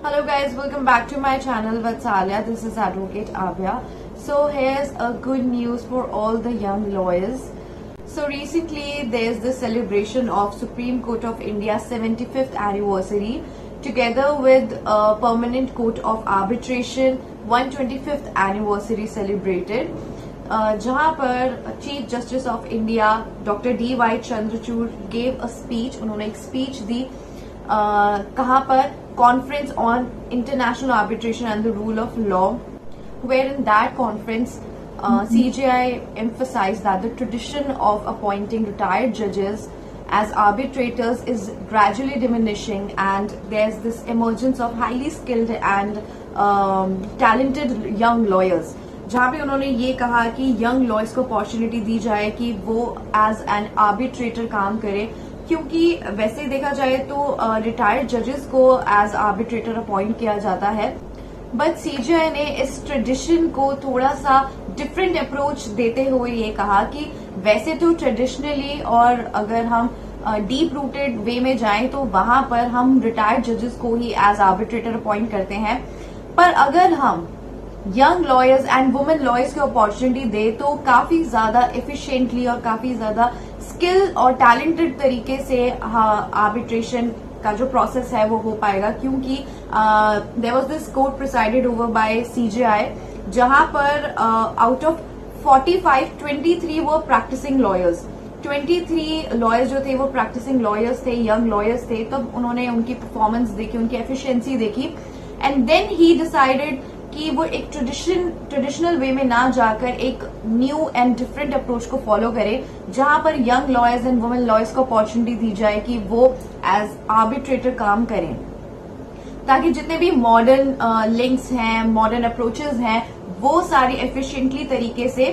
Hello guys, welcome back to my channel Vatsalya. This is Advocate Abhya. So here's a good news for all the young lawyers. So recently there's the celebration of Supreme Court of India's 75th anniversary together with Permanent Court of Arbitration 125th anniversary celebrated. जहां पर chief justice of India doctor D.Y. Chandrachud gave a speech. उन्होंने एक speech दी कहां पर conference on international arbitration and the rule of law, where in that conference CJI emphasized that the tradition of appointing retired judges as arbitrators is gradually diminishing and there's this emergence of highly skilled and talented young lawyers. जहाँ पे उन्होंने ये कहा कि young lawyers को opportunity दी जाए कि वो एज एन आर्बिट्रेटर काम करे, क्योंकि वैसे देखा जाए तो रिटायर्ड जजेस को एज आर्बिट्रेटर अपॉइंट किया जाता है, बट सीजीआई ने इस ट्रेडिशन को थोड़ा सा डिफरेंट अप्रोच देते हुए ये कहा कि वैसे तो ट्रेडिशनली और अगर हम डीप रूटेड वे में जाएं तो वहां पर हम रिटायर्ड जजेस को ही एज आर्बिट्रेटर अपॉइंट करते हैं, पर अगर हम young lawyers and women lawyers को अपॉर्चुनिटी दे तो काफी ज्यादा एफिशिएंटली और काफी ज्यादा स्किल और टैलेंटेड तरीके से आर्बिट्रेशन का जो प्रोसेस है वो हो पाएगा. क्योंकि there was this court presided over by CJI जहां पर आउट ऑफ 45 23 वो प्रैक्टिसिंग लॉयर्स, 23 लॉयर्स जो थे वो प्रैक्टिसिंग लॉयर्स थे, यंग लॉयर्स थे. तब उन्होंने उनकी परफॉर्मेंस देखी, उनकी एफिशिएंसी देखी एंड देन ही डिसाइडेड कि वो एक ट्रेडिशनल वे में ना जाकर एक न्यू एंड डिफरेंट अप्रोच को फॉलो करे, जहां पर young lawyers and women lawyers को अपॉर्चुनिटी दी जाए कि वो एज आर्बिट्रेटर काम करें, ताकि जितने भी मॉडर्न लिंक्स हैं, मॉडर्न अप्रोचेस हैं, वो सारी एफिशिएंटली तरीके से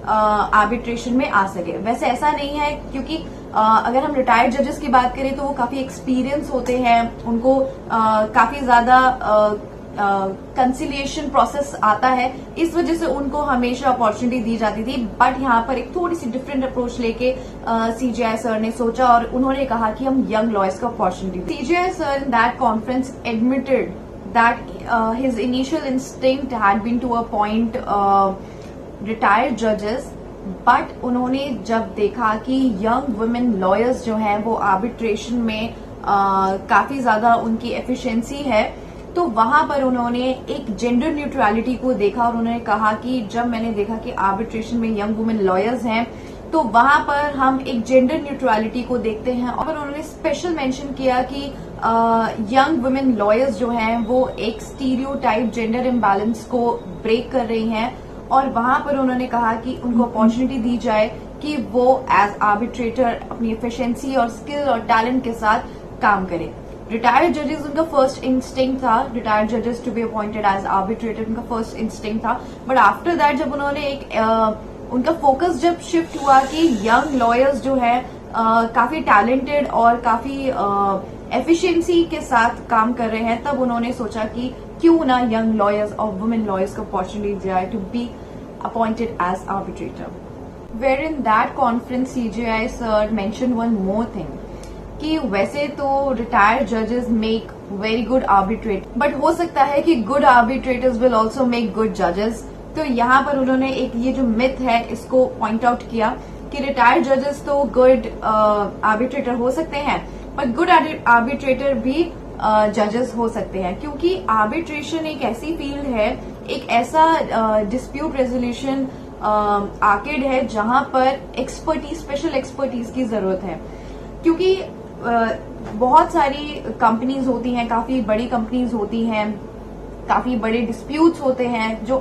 आर्बिट्रेशन में आ सके. वैसे ऐसा नहीं है, क्योंकि अगर हम रिटायर्ड जजेस की बात करें तो वो काफी एक्सपीरियंस होते हैं, उनको काफी ज्यादा कंसिलिएशन प्रोसेस आता है, इस वजह से उनको हमेशा अपॉर्चुनिटी दी जाती थी. बट यहाँ पर एक थोड़ी सी डिफरेंट अप्रोच लेके सीजीआई सर ने सोचा और उन्होंने कहा कि हम यंग लॉयर्स को opportunity. CJI sir in that conference admitted that his initial instinct had been to appoint retired जजेस, बट उन्होंने जब देखा कि यंग वुमेन लॉयर्स जो हैं वो आर्बिट्रेशन में काफी ज्यादा उनकी एफिशिएंसी है, तो वहां पर उन्होंने एक जेंडर न्यूट्रलिटी को देखा और उन्होंने कहा कि जब मैंने देखा कि आर्बिट्रेशन में यंग वुमेन लॉयर्स हैं तो वहां पर हम एक जेंडर न्यूट्रलिटी को देखते हैं. और उन्होंने स्पेशल मेंशन किया कि यंग वुमेन लॉयर्स जो हैं वो एक स्टीरियोटाइप जेंडर इम्बैलेंस को ब्रेक कर रही हैं, और वहां पर उन्होंने कहा कि उनको अपॉर्चुनिटी दी जाए कि वो एज आर्बिट्रेटर अपनी एफिशिएंसी और स्किल और टैलेंट के साथ काम करें. रिटायर्ड जजेस उनका फर्स्ट इंस्टिंक्ट था, रिटायर्ड जजेस to be appointed as arbitrator उनका फर्स्ट इंस्टिंक्ट था, बट आफ्टर दैट जब उन्होंने एक उनका फोकस जब शिफ्ट हुआ कि यंग लॉयर्स जो है काफी टैलेंटेड और काफी एफिशिएंसी के साथ काम कर रहे हैं, तब उन्होंने सोचा कि क्यों ना यंग लॉयर्स और वुमेन लॉयर्स को अपॉर्चुनिटी दी जाए to be appointed as arbitrator. Where in that conference CJI sir mention one more thing कि वैसे तो रिटायर्ड जजेस make very good arbitrator, but हो सकता है कि good arbitrators will also make good जजेस. तो यहाँ पर उन्होंने एक ये जो मिथ है इसको पॉइंट आउट किया कि रिटायर्ड जजेस तो गुड आर्बिट्रेटर हो सकते हैं, पर गुड आर्बिट्रेटर भी जजेस हो सकते हैं, क्योंकि आर्बिट्रेशन एक ऐसी फील्ड है, एक ऐसा डिस्प्यूट रेजोल्यूशन आर्केड है जहां पर एक्सपर्टीज, स्पेशल एक्सपर्टीज की जरूरत है. क्योंकि बहुत सारी कंपनीज होती हैं, काफी बड़ी कंपनीज होती हैं, काफी बड़े डिस्प्यूट्स होते हैं जो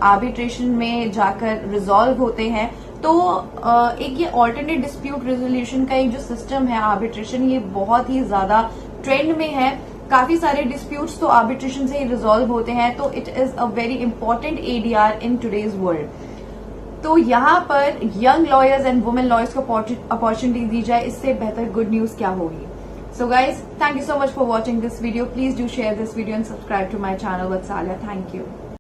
आर्बिट्रेशन में जाकर रिजॉल्व होते हैं. तो एक ये ऑल्टरनेट डिस्प्यूट रेजोल्यूशन का एक जो सिस्टम है आर्बिट्रेशन, ये बहुत ही ज्यादा ट्रेंड में है. काफी सारे डिस्प्यूट्स तो आर्बिट्रेशन से ही रिजॉल्व होते हैं, तो it is a very important ADR in today's world. तो यहाँ पर young lawyers and women lawyers को अपॉर्चुनिटी दी जाए, इससे बेहतर गुड न्यूज क्या होगी. So guys, thank you so much for watching this video. Please do share this video and subscribe to my channel Vatsalya. Thank you.